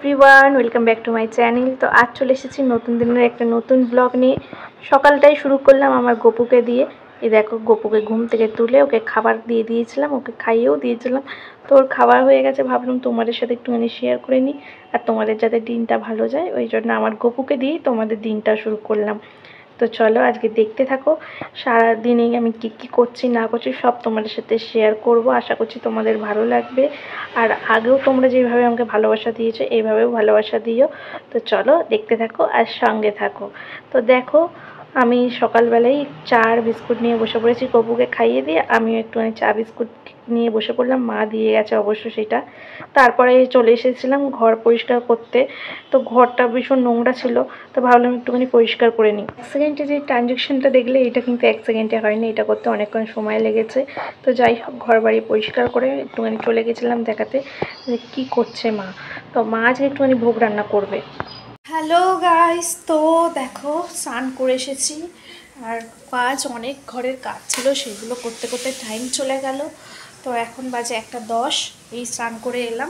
Everyone, welcome back to my channel. তো আজ চলে এসেছি নতুন দিনের একটা নতুন ব্লগ নিয়ে। সকালটাই শুরু করলাম আমার গপুকে দিয়ে। এই দেখো, গপুকে ঘুম থেকে তুলে ওকে খাবার দিয়ে দিয়েছিলাম, ওকে খাইয়েও দিয়েছিলাম। তো ওর খাবার হয়ে গেছে, ভাবলাম তোমাদের সাথে একটুখানি শেয়ার করে নিই। আর তোমাদের যাতে দিনটা ভালো যায়, ওই জন্য আমার গপুকে দিয়েই তোমাদের দিনটা শুরু করলাম। তো চলো আজকে দেখতে থাকো, সারাদিনে আমি কি করছি না করছি সব তোমাদের সাথে শেয়ার করব। আশা করছি তোমাদের ভালো লাগবে। আর আগেও তোমরা যেভাবে আমাকে ভালোবাসা দিয়েছো এইভাবেও ভালোবাসা দিও। তো চলো দেখতে থাকো আর সঙ্গে থাকো। তো দেখো, আমি সকালবেলায় চা আর বিস্কুট নিয়ে বসে পড়েছি। গপুকে খাইয়ে দিয়ে আমিও একটুখানি চা বিস্কুট নিয়ে বসে পড়লাম। মা দিয়ে গেছে অবশ্য সেটা। তারপরে চলে এসেছিলাম ঘর পরিষ্কার করতে। তো ঘরটা ভীষণ নোংরা ছিল, তো ভাবলাম একটুখানি পরিষ্কার করে নিই। 1 সেকেন্ডে যে ট্রানজ্যাকশনটা দেখলে, এটা কিন্তু 1 সেকেন্ডে হয়নি, এটা করতে অনেকক্ষণ সময় লেগেছে। তো যাই হোক, ঘর বাড়ি পরিষ্কার করে একটুখানি চলে গেছিলাম দেখাতে যে কী করছে মা। তো মা আজকে একটুখানি ভোগ রান্না করবে। হ্যালো গাইস, তো দেখো স্নান করে এসেছি। আর কাজ অনেক, ঘরের কাজ ছিল, সেগুলো করতে করতে টাইম চলে গেল। তো এখন বাজে 1:10, এই স্নান করে এলাম।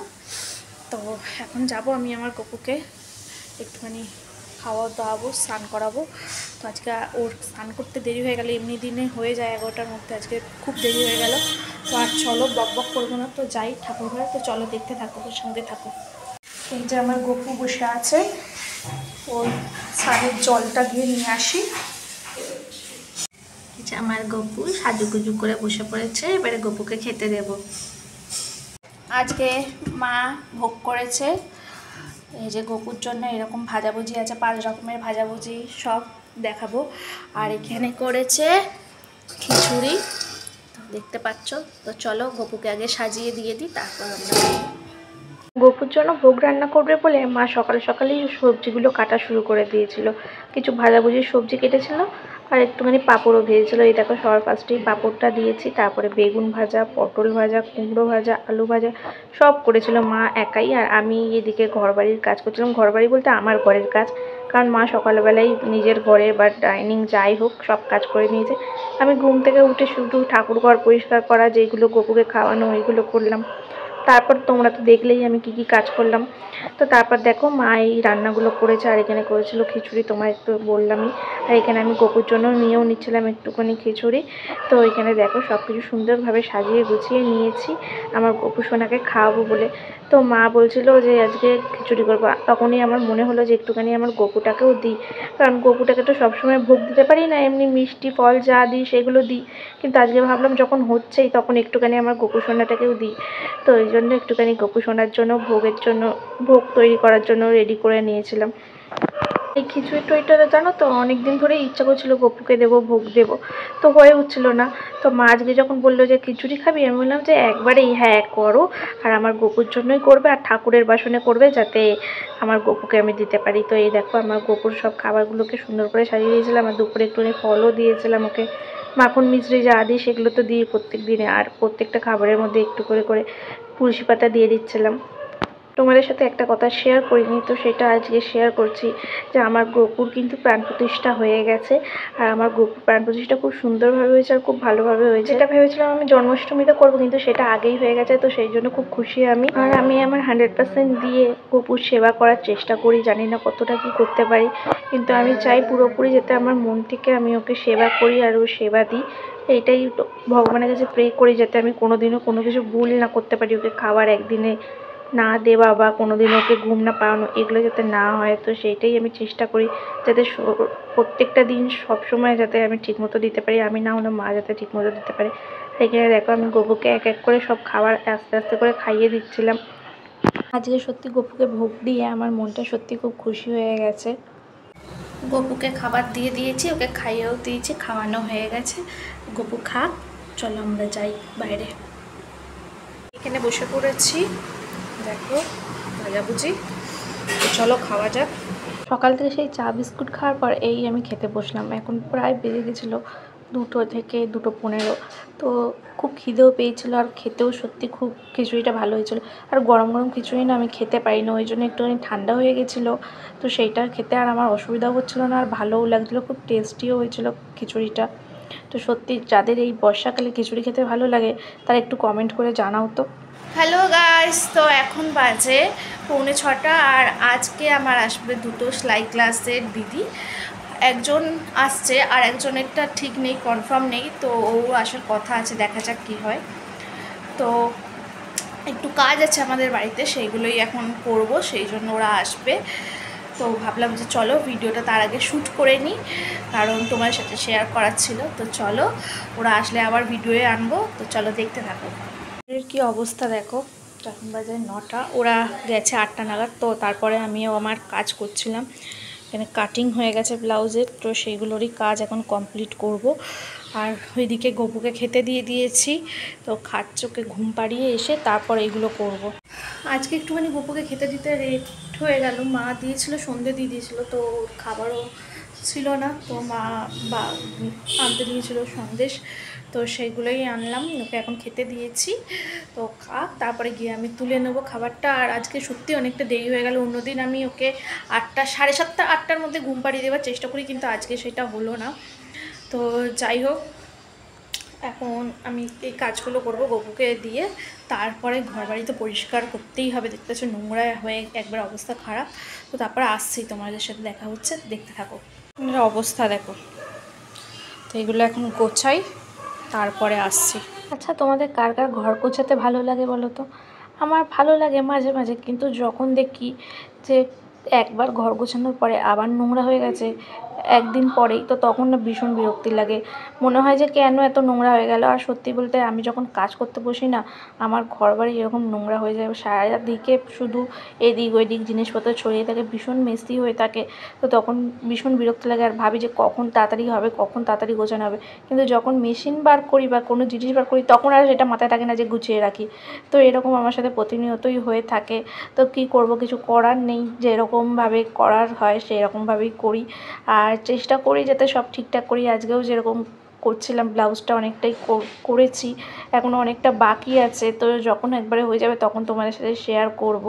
তো এখন যাব আমি আমার গপুকে একটুখানি খাওয়া দাওয়াবো, স্নান করাবো। তো আজকে ওর স্নান করতে দেরি হয়ে গেল, এমনি দিনে হয়ে যায় 11টার মধ্যে, আজকে খুব দেরি হয়ে গেল। তো আর চলো বক বক করবো না, তো যাই ঠাকুর ঘরে। তো চলো দেখতে থাকো, ওর সঙ্গে থাকো। এই যে আমার গপু বসে আছে, ওই স্নানের জলটা দিয়ে নিয়ে আসি। এই যে আমার গপু সাজুগুজু করে বসে পড়েছে, এবারে গপুকে খেতে দেব। আজকে মা ভোগ করেছে, এই যে গপুর জন্য এরকম ভাজাভুজি আছে, 5 রকমের ভাজাভুজি, সব দেখাবো। আর এখানে করেছে খিচুড়ি, দেখতে পাচ্ছ। তো চলো গপুকে আগে সাজিয়ে দিয়ে দিই, তারপর আমরা গপুর জন্য ভোগ রান্না করবে বলে মা সকাল সকালেই সবজিগুলো কাটা শুরু করে দিয়েছিল। কিছু ভাজাভুজির সবজি কেটেছিল আর একটুখানি পাঁপড়ও ভেজেছিল। এই দেখো, সবার ফার্স্টেই পাঁপড়টা দিয়েছি, তারপরে বেগুন ভাজা, পটল ভাজা, কুমড়ো ভাজা, আলু ভাজা সব করেছিল মা একাই। আর আমি এদিকে ঘরবাড়ির কাজ করছিলাম। ঘরবাড়ি বলতে আমার ঘরের কাজ, কারণ মা সকালবেলায় নিজের ঘরে বা ডাইনিং যাই হোক সব কাজ করে নিয়েছে। আমি ঘুম থেকে উঠে শুধু ঠাকুর ঘর পরিষ্কার করা, যেগুলো গপুকে খাওয়ানো, ওইগুলো করলাম। তারপর তোমরা তো দেখলেই আমি কি কাজ করলাম। তো তারপর দেখো মা এই রান্নাগুলো করেছে। আর এখানে করেছিল খিচুড়ি, তোমার একটু বললামই। আর এখানে আমি গপুর জন্য নিয়েও নিচ্ছিলাম একটুখানি খিচুড়ি। তো এখানে দেখো সব কিছু সুন্দরভাবে সাজিয়ে গুছিয়ে নিয়েছি আমার গপু সোনাকে খাওয়াবো বলে। তো মা বলছিল যে আজকে খিচুড়ি করবো, তখনই আমার মনে হলো যে একটুখানি আমার গপুটাকেও দিই, কারণ গপুটাকে তো সবসময় ভোগ দিতে পারি না, এমনি মিষ্টি ফল যা দিই সেগুলো দিই। কিন্তু আজকে ভাবলাম যখন হচ্ছেই, তখন একটুখানি আমার গপু সোনাটাকেও দিই। তো এই জন্য একটুখানি গপু সোনার জন্য ভোগের জন্য, ভোগ তৈরি করার জন্য রেডি করে নিয়েছিলাম। এই খিচুড়ি টইটা জানো তো, অনেক দিন ধরেই ইচ্ছা করছিল গপুকে দেবো, ভোগ দেবো, তো হয়ে উঠছিল না। তো মা আজকে যখন বললো যে খিচুড়ি খাবি, আমি বললাম যে একবারেই হ্যাঁ করো, আর আমার গপুর জন্যই করবে, আর ঠাকুরের বাসনে করবে, যাতে আমার গপুকে আমি দিতে পারি। তো এই দেখো, আমার গপুর সব খাবারগুলোকে সুন্দর করে সাজিয়ে দিয়েছিলাম। আর দুপুরে একটুখানি ফলও দিয়েছিলাম ওকে, মাখন মিশ্রি যা দিই সেগুলো তো দিই প্রত্যেক দিনে। আর প্রত্যেকটা খাবারের মধ্যে একটু করে করে তুলসী পাতা দিয়ে দিচ্ছিলাম। তোমাদের সাথে একটা কথা শেয়ার করিনি, তো সেটা আজকে শেয়ার করছি, যে আমার গপুর কিন্তু প্রাণ প্রতিষ্ঠা হয়ে গেছে। আর আমার গপুর প্রাণ প্রতিষ্ঠা খুব সুন্দরভাবে হয়েছে আর খুব ভালোভাবে হয়েছে। যেটা ভেবেছিলাম আমি জন্মাষ্টমীতে করবো, কিন্তু সেটা আগেই হয়ে গেছে, তো সেই জন্য খুব খুশি আমি। আর আমি আমার 100% দিয়ে গপুর সেবা করার চেষ্টা করি, জানি না কতটা কি করতে পারি, কিন্তু আমি চাই পুরোপুরি যাতে আমার মন থেকে আমি ওকে সেবা করি আর ও সেবা দিই। এইটাই ভগবানের কাছে প্রে করি, যাতে আমি কোনোদিনও কোনো কিছু ভুল না করতে পারি, ওকে খাবার একদিনে না দেওয়া বা কোনোদিন ওকে ঘুম না পাড়ানো, এগুলো যাতে না হয়। তো সেইটাই আমি চেষ্টা করি, যাতে প্রত্যেকটা দিন সবসময় যাতে আমি ঠিকমতো দিতে পারি, আমি না হলে মা যাতে ঠিকমতো দিতে পারে। এখানে দেখো, আমি গপুকে এক এক করে সব খাবার আস্তে আস্তে করে খাইয়ে দিচ্ছিলাম। আজকে সত্যি গপুকে ভোগ দিয়ে আমার মনটা সত্যি খুব খুশি হয়ে গেছে। গপুকে খাবার দিয়ে দিয়েছি, ওকে খাইয়েও দিয়েছি, খাওয়ানো হয়ে গেছে। গপু খাক, চলো আমরা যাই বাইরে। এখানে বসে পড়েছি, দেখো ভাজাভুজি, চলো খাওয়া যাক। সকাল থেকে সেই চা বিস্কুট খাওয়ার পর এই আমি খেতে বসলাম। এখন প্রায় বেজে গেছিলো 2টো থেকে 2:15। তো খুব খিদেও পেয়েছিল, আর খেতেও সত্যি খুব খিচুড়িটা ভালো হয়েছিল। আর গরম গরম খিচুড়ি না আমি খেতে পারি না, ওই জন্য একটুখানি ঠান্ডা হয়ে গেছিলো। তো সেইটা খেতে আর আমার অসুবিধাও হচ্ছিলো না, আর ভালোও লাগছিলো, খুব টেস্টিও হয়েছিল খিচুড়িটা। তো সত্যি যাদের এই বর্ষাকালে খিচুড়ি খেতে ভালো লাগে, তারা একটু কমেন্ট করে জানাও তো। হ্যালো গাইস, তো এখন বাজে 5:45 আর আজকে আমার আসবে 2টো সেলাই ক্লাসের দিদি। একজন আসছে আর একজনেরটা ঠিক নেই, কনফার্ম নেই, তো ও আসার কথা আছে, দেখা যাক কী হয়। তো একটু কাজ আছে আমাদের বাড়িতে, সেইগুলোই এখন করব, সেই জন্য ওরা আসবে। তো ভাবলাম যে চলো ভিডিওটা তার আগে শ্যুট করে নিই, কারণ তোমার সাথে শেয়ার করার ছিল। তো চলো, ওরা আসলে আবার ভিডিওয়ে আনবো, তো চলো দেখতে থাকো। এর কি অবস্থা দেখো, এখন বাজে 9টা, ওরা গেছে 8টা নাগাদ। তো তারপরে আমিও আমার কাজ করছিলাম, এখানে কাটিং হয়ে গেছে ব্লাউজের, তো সেইগুলোরই কাজ এখন কমপ্লিট করব। আর ওইদিকে গপুকে খেতে দিয়ে দিয়েছি, তো খাচ্ছে, ওকে ঘুম পাড়িয়ে এসে তারপর এইগুলো করব। আজকে একটুখানি গপুকে খেতে দিতে লেট হয়ে গেল, মা দিয়েছিল, সন্ধে দিয়ে দিয়েছিল, তো খাবারও ছিল না, তো মা আনতে দিয়েছিল সন্দেশ, তো সেইগুলোই আনলাম, ওকে এখন খেতে দিয়েছি। তো খাক, তারপরে গিয়ে আমি তুলে নেবো খাবারটা। আর আজকে সত্যি অনেকটা দেরি হয়ে গেল, অন্যদিন আমি ওকে 8টা, 7:30, 8টার মধ্যে ঘুম পাড়িয়ে দেওয়ার চেষ্টা করি, কিন্তু আজকে সেটা হলো না। তো যাই হোক, এখন আমি এই কাজগুলো করব গপুকে দিয়ে, তারপরে ঘরবাড়ি তো পরিষ্কার করতেই হবে, দেখতে পাচ্ছ নোংরা হয়ে একবার অবস্থা খারাপ। তো তারপরে আসছি, তোমাদের সাথে দেখা হচ্ছে, দেখতে থাকো। অবস্থা দেখো, তো এগুলো এখন গোছাই, তারপরে আসছি। আচ্ছা, তোমাদের কার কার ঘর গোছাতে ভালো লাগে বলো তো? আমার ভালো লাগে মাঝে মাঝে, কিন্তু যখন দেখি যে একবার ঘর গোছানোর পরে আবার নোংরা হয়ে গেছে একদিন পরেই, তো তখন না ভীষণ বিরক্তি লাগে, মনে হয় যে কেন এত নোংরা হয়ে গেল। আর সত্যি বলতে আমি যখন কাজ করতে বসি না, আমার ঘর বাড়ি এরকম নোংরা হয়ে যায়, সারাদিকে শুধু এদিক ওইদিক জিনিসপত্র ছড়িয়ে থাকে, ভীষণ মেসি হয়ে থাকে। তো তখন ভীষণ বিরক্তি লাগে, আর ভাবি যে কখন তাড়াতাড়ি হবে, কখন তাড়াতাড়ি গোছানো হবে। কিন্তু যখন মেশিন বার করি বা কোনো জিনিস বার করি, তখন আর সেটা মাথায় থাকে না যে গুছিয়ে রাখি। তো এরকম আমার সাথে প্রতিনিয়তই হয়ে থাকে। তো কী করব, কিছু করার নেই, যেরকমভাবে করার হয় সেরকমভাবেই করি, আর চেষ্টা করি যাতে সব ঠিকঠাক করি। আজকেও যেরকম করছিলাম, ব্লাউজটা অনেকটাই করেছি, এখনও অনেকটা বাকি আছে। তো যখন একবারে হয়ে যাবে তখন তোমাদের সাথে শেয়ার করব।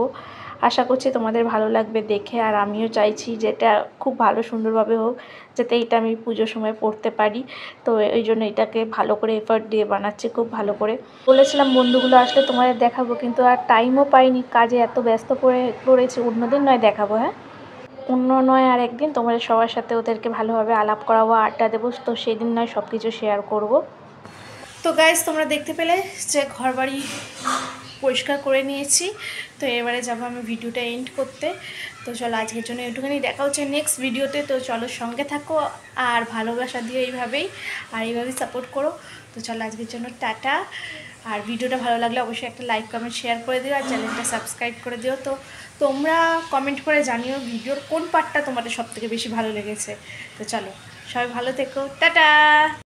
আশা করছি তোমাদের ভালো লাগবে দেখে, আর আমিও চাইছি যে এটা খুব ভালো সুন্দরভাবে হোক, যাতে এটা আমি পুজোর সময় পরতে পারি। তো এই জন্য এটাকে ভালো করে এফর্ট দিয়ে বানাচ্ছি, খুব ভালো করে। বলেছিলাম বন্ধুগুলো আসলে তোমাদের দেখাবো, কিন্তু আর টাইমও পাইনি, কাজে এত ব্যস্ত পড়েছি। অন্যদিন নয় দেখাবো, হ্যাঁ অন্য নয় আর একদিন তোমাদের সবার সাথে ওদেরকে ভালোভাবে আলাপ করাবো, আড্ডা দেবো, তো সেদিন নয় সব কিছু শেয়ার করব। তো গাইজ, তোমরা দেখতে পেলে যে ঘরবাড়ি পরিষ্কার করে নিয়েছি। তো এবারে যাবো আমি ভিডিওটা এন্ড করতে। তো চলো আজকের জন্য একটুখানি, দেখা হচ্ছে নেক্সট ভিডিওতে। তো চলো সঙ্গে থাকো, আর ভালোবাসা দিও এইভাবেই, আর এইভাবেই সাপোর্ট করো। তো চলো আজকের জন্য টাটা। আর ভিডিওটা ভালো লাগলে অবশ্যই একটা লাইক কমেন্ট শেয়ার করে দিও, আর চ্যানেলটা সাবস্ক্রাইব করে দিও। তো তোমরা কমেন্ট করে জানিও ভিডিওর কোন পার্টটা তোমাদের সবথেকে বেশি ভালো লেগেছে। তো চলো সবাই ভালো থেকো, টাটা।